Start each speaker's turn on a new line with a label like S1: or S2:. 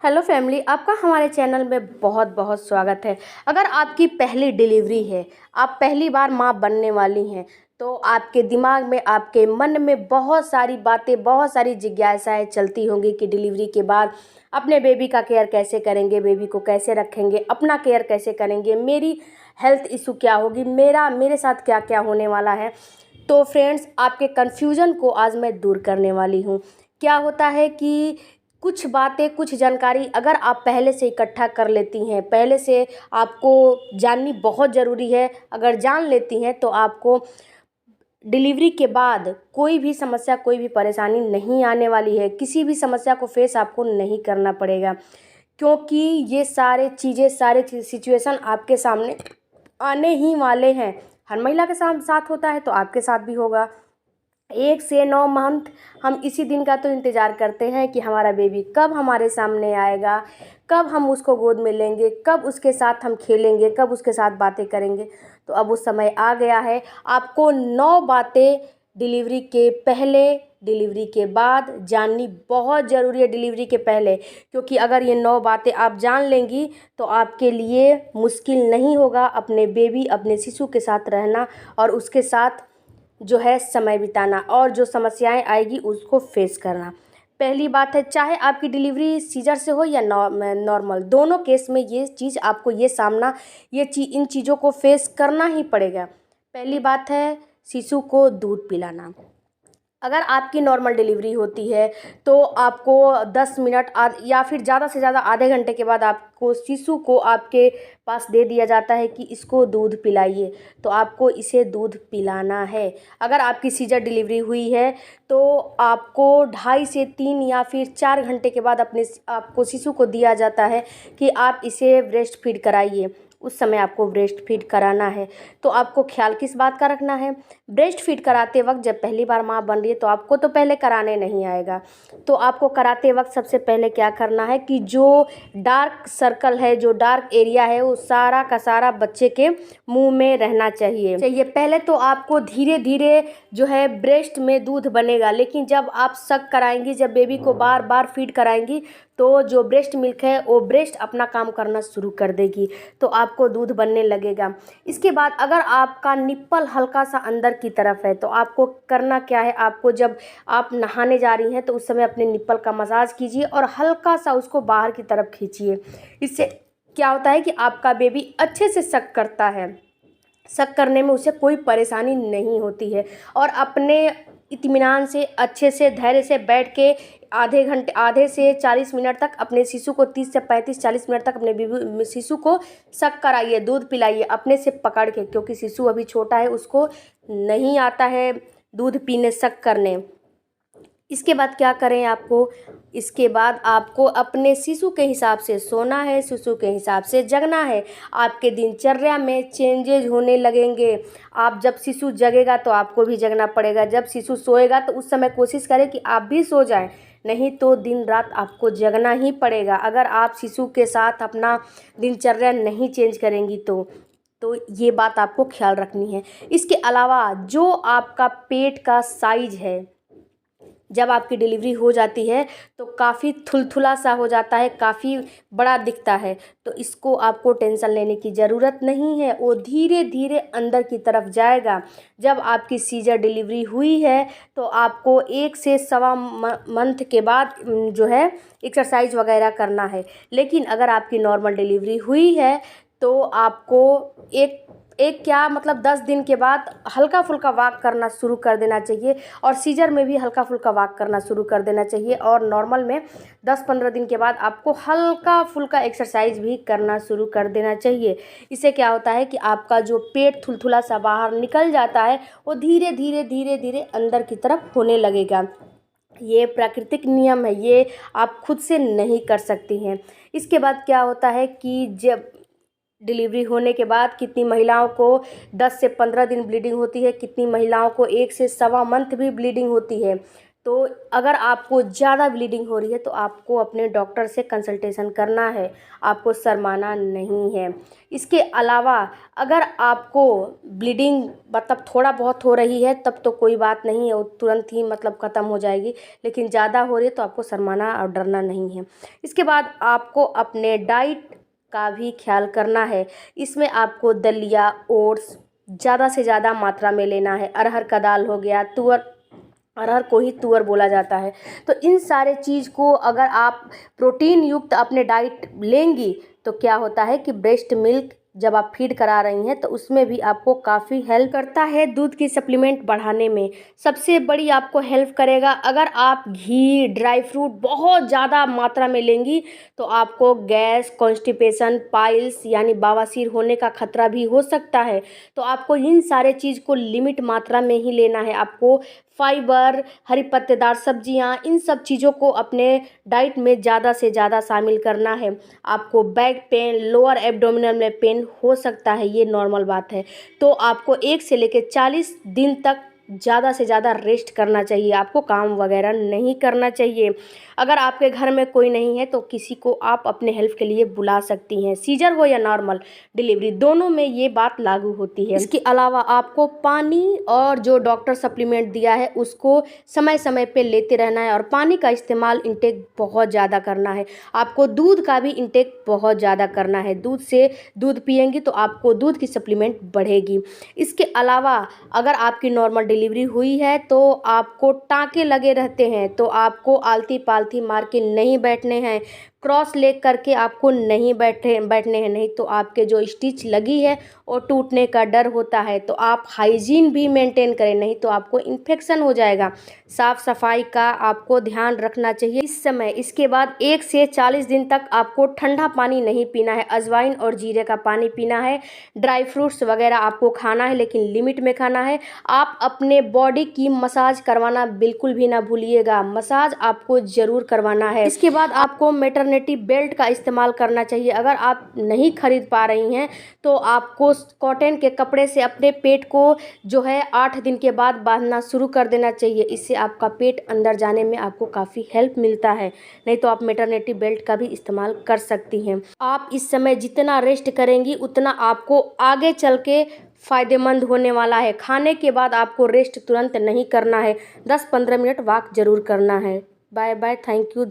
S1: Hello family, आपका हमारे channel में बहुत बहुत स्वागत है। अगर आपकी पहली डिलीवरी है, आप पहली बार माँ बनने वाली हैं, तो आपके दिमाग में, आपके मन में बहुत सारी बातें, बहुत सारी जिज्ञासाएं चलती होंगी कि डिलीवरी के बाद अपने बेबी का केयर कैसे करेंगे, बेबी को कैसे रखेंगे, अपना केयर कैसे करेंगे, मेरी हेल्थ इशू क्या होगी, मेरे साथ क्या क्या होने वाला है। तो फ्रेंड्स, आपके कन्फ्यूज़न को आज मैं दूर करने वाली हूँ। क्या होता है कि कुछ बातें, कुछ जानकारी अगर आप पहले से इकट्ठा कर लेती हैं, पहले से आपको जाननी बहुत ज़रूरी है। अगर जान लेती हैं तो आपको डिलीवरी के बाद कोई भी समस्या, कोई भी परेशानी नहीं आने वाली है। किसी भी समस्या को फेस आपको नहीं करना पड़ेगा, क्योंकि ये सारे चीज़ें, सारे सिचुएशन आपके सामने आने ही वाले हैं। हर महिला के साथ होता है तो आपके साथ भी होगा। 1 से 9 मंथ हम इसी दिन का तो इंतज़ार करते हैं कि हमारा बेबी कब हमारे सामने आएगा, कब हम उसको गोद में लेंगे, कब उसके साथ हम खेलेंगे, कब उसके साथ बातें करेंगे। तो अब वो समय आ गया है। आपको 9 बातें डिलीवरी के पहले, डिलीवरी के बाद जाननी बहुत ज़रूरी है। डिलीवरी के पहले, क्योंकि अगर ये 9 बातें आप जान लेंगी तो आपके लिए मुश्किल नहीं होगा अपने बेबी, अपने शिशु के साथ रहना और उसके साथ जो है समय बिताना, और जो समस्याएं आएगी उसको फेस करना। पहली बात है, चाहे आपकी डिलीवरी सीजर से हो या नॉर्मल, दोनों केस में ये चीज़ आपको, इन चीज़ों को फेस करना ही पड़ेगा। पहली बात है शिशु को दूध पिलाना। अगर आपकी नॉर्मल डिलीवरी होती है तो आपको 10 मिनट या फिर ज़्यादा से ज़्यादा आधे घंटे के बाद आपको शिशु को आपके पास दे दिया जाता है कि इसको दूध पिलाइए, तो आपको इसे दूध पिलाना है। अगर आपकी सीजर डिलीवरी हुई है तो आपको 2.5 से 3 या फिर 4 घंटे के बाद आपको शिशु को दिया जाता है कि आप इसे ब्रेस्ट फीड कराइए। उस समय आपको ब्रेस्ट फीड कराना है। तो आपको ख्याल किस बात का रखना है? ब्रेस्ट फीड कराते वक्त, जब पहली बार माँ बन रही है तो आपको तो पहले कराने नहीं आएगा। तो आपको कराते वक्त सबसे पहले क्या करना है कि जो डार्क सर्कल है, जो डार्क एरिया है, वो सारा का सारा बच्चे के मुंह में रहना चाहिए। पहले तो आपको धीरे धीरे जो है ब्रेस्ट में दूध बनेगा, लेकिन जब आप सक कराएंगी, जब बेबी को बार बार फीड कराएंगी, तो जो ब्रेस्ट मिल्क है वो ब्रेस्ट अपना काम करना शुरू कर देगी, तो आपको दूध बनने लगेगा। इसके बाद अगर आपका निप्पल हल्का सा अंदर की तरफ है तो आपको करना क्या है, आपको जब आप नहाने जा रही हैं तो उस समय अपने निप्पल का मसाज कीजिए और हल्का सा उसको बाहर की तरफ खींचिए। इससे क्या होता है कि आपका बेबी अच्छे से सक करता है। शक करने में उसे कोई परेशानी नहीं होती है, और अपने इत्मीनान से, अच्छे से, धैर्य से बैठ के आधे से 40 मिनट तक अपने शिशु को, 30 से 35-40 मिनट तक अपने शिशु को शक कराइए, दूध पिलाइए अपने से पकड़ के, क्योंकि शिशु अभी छोटा है, उसको नहीं आता है दूध पीने, शक करने। इसके बाद क्या करें आपको? इसके बाद आपको अपने शिशु के हिसाब से सोना है, शिशु के हिसाब से जगना है। आपके दिनचर्या में चेंजेज होने लगेंगे। आप जब शिशु जगेगा तो आपको भी जगना पड़ेगा, जब शिशु सोएगा तो उस समय कोशिश करें कि आप भी सो जाएं, नहीं तो दिन रात आपको जगना ही पड़ेगा। अगर आप शिशु के साथ अपना दिनचर्या नहीं चेंज करेंगी तो ये बात आपको ख्याल रखनी है। इसके अलावा जो आपका पेट का साइज है, जब आपकी डिलीवरी हो जाती है तो काफ़ी थुलथुला सा हो जाता है, काफ़ी बड़ा दिखता है, तो इसको आपको टेंशन लेने की ज़रूरत नहीं है, वो धीरे धीरे अंदर की तरफ जाएगा। जब आपकी सीजर डिलीवरी हुई है तो आपको 1 से 1.25 मंथ के बाद जो है एक्सरसाइज वगैरह करना है। लेकिन अगर आपकी नॉर्मल डिलीवरी हुई है तो आपको एक क्या मतलब 10 दिन के बाद हल्का फुल्का वॉक करना शुरू कर देना चाहिए, और सीजर में भी हल्का फुल्का वॉक करना शुरू कर देना चाहिए, और नॉर्मल में 10-15 दिन के बाद आपको हल्का फुल्का एक्सरसाइज भी करना शुरू कर देना चाहिए। इससे क्या होता है कि आपका जो पेट थुलथुला सा बाहर निकल जाता है वो धीरे धीरे धीरे धीरे अंदर की तरफ होने लगेगा। ये प्राकृतिक नियम है, ये आप खुद से नहीं कर सकती हैं। इसके बाद क्या होता है कि जब डिलीवरी होने के बाद कितनी महिलाओं को 10 से 15 दिन ब्लीडिंग होती है, कितनी महिलाओं को 1 से 1.25 मंथ भी ब्लीडिंग होती है। तो अगर आपको ज़्यादा ब्लीडिंग हो रही है तो आपको अपने डॉक्टर से कंसल्टेशन करना है, आपको शर्माना नहीं है। इसके अलावा अगर आपको ब्लीडिंग मतलब थोड़ा बहुत हो रही है तब तो कोई बात नहीं है, वो तुरंत ही मतलब ख़त्म हो जाएगी, लेकिन ज़्यादा हो रही है तो आपको शर्माना और डरना नहीं है। इसके बाद आपको अपने डाइट का भी ख्याल करना है। इसमें आपको दलिया, ओट्स ज़्यादा से ज़्यादा मात्रा में लेना है। अरहर का दाल हो गया, तुअर, अरहर को ही तुअर बोला जाता है। तो इन सारे चीज़ को अगर आप प्रोटीन युक्त अपने डाइट लेंगी तो क्या होता है कि ब्रेस्ट मिल्क जब आप फीड करा रही हैं तो उसमें भी आपको काफ़ी हेल्प करता है दूध की सप्लीमेंट बढ़ाने में। सबसे बड़ी आपको हेल्प करेगा अगर आप घी, ड्राई फ्रूट बहुत ज़्यादा मात्रा में लेंगी तो आपको गैस, कॉन्स्टिपेशन, पाइल्स यानी बवासीर होने का खतरा भी हो सकता है। तो आपको इन सारे चीज़ को लिमिट मात्रा में ही लेना है। आपको फाइबर, हरी पत्तेदार सब्जियां, इन सब चीज़ों को अपने डाइट में ज़्यादा से ज़्यादा शामिल करना है। आपको बैक पेन, लोअर एब्डोमिनल में पेन हो सकता है, ये नॉर्मल बात है। तो आपको 1 से लेकर 40 दिन तक ज़्यादा से ज़्यादा रेस्ट करना चाहिए, आपको काम वगैरह नहीं करना चाहिए। अगर आपके घर में कोई नहीं है तो किसी को आप अपने हेल्प के लिए बुला सकती हैं, सीजर हो या नॉर्मल डिलीवरी, दोनों में ये बात लागू होती है। इसके अलावा आपको पानी और जो डॉक्टर सप्लीमेंट दिया है उसको समय समय पे लेते रहना है और पानी का इस्तेमाल इंटेक बहुत ज़्यादा करना है। आपको दूध का भी इंटेक बहुत ज़्यादा करना है। दूध पिएंगी तो आपको दूध की सप्लीमेंट बढ़ेगी। इसके अलावा अगर आपकी नॉर्मल डिलीवरी हुई है तो आपको टाँके लगे रहते हैं तो आपको आलती पालती मार के नहीं बैठने हैं, क्रॉस लेग करके आपको नहीं बैठने हैं, नहीं तो आपके जो स्टिच लगी है और टूटने का डर होता है। तो आप हाइजीन भी मेंटेन करें, नहीं तो आपको इन्फेक्शन हो जाएगा। साफ़ सफाई का आपको ध्यान रखना चाहिए इस समय। इसके बाद 1 से 40 दिन तक आपको ठंडा पानी नहीं पीना है, अजवाइन और जीरे का पानी पीना है। ड्राई फ्रूट्स वगैरह आपको खाना है लेकिन लिमिट में खाना है। आप अपने बॉडी की मसाज करवाना बिल्कुल भी ना भूलिएगा, मसाज आपको ज़रूर करवाना है। इसके बाद आपको मैटरनिटी बेल्ट का इस्तेमाल करना चाहिए। अगर आप नहीं खरीद पा रही हैं तो आपको कॉटन के कपड़े से अपने पेट को जो है 8 दिन के बाद बांधना शुरू कर देना चाहिए। इससे आपका पेट अंदर जाने में आपको काफ़ी हेल्प मिलता है। नहीं तो आप मैटरनिटी बेल्ट का भी इस्तेमाल कर सकती हैं। आप इस समय जितना रेस्ट करेंगी उतना आपको आगे चल के फ़ायदेमंद होने वाला है। खाने के बाद आपको रेस्ट तुरंत नहीं करना है, 10-15 मिनट वॉक ज़रूर करना है। Bye bye, thank you.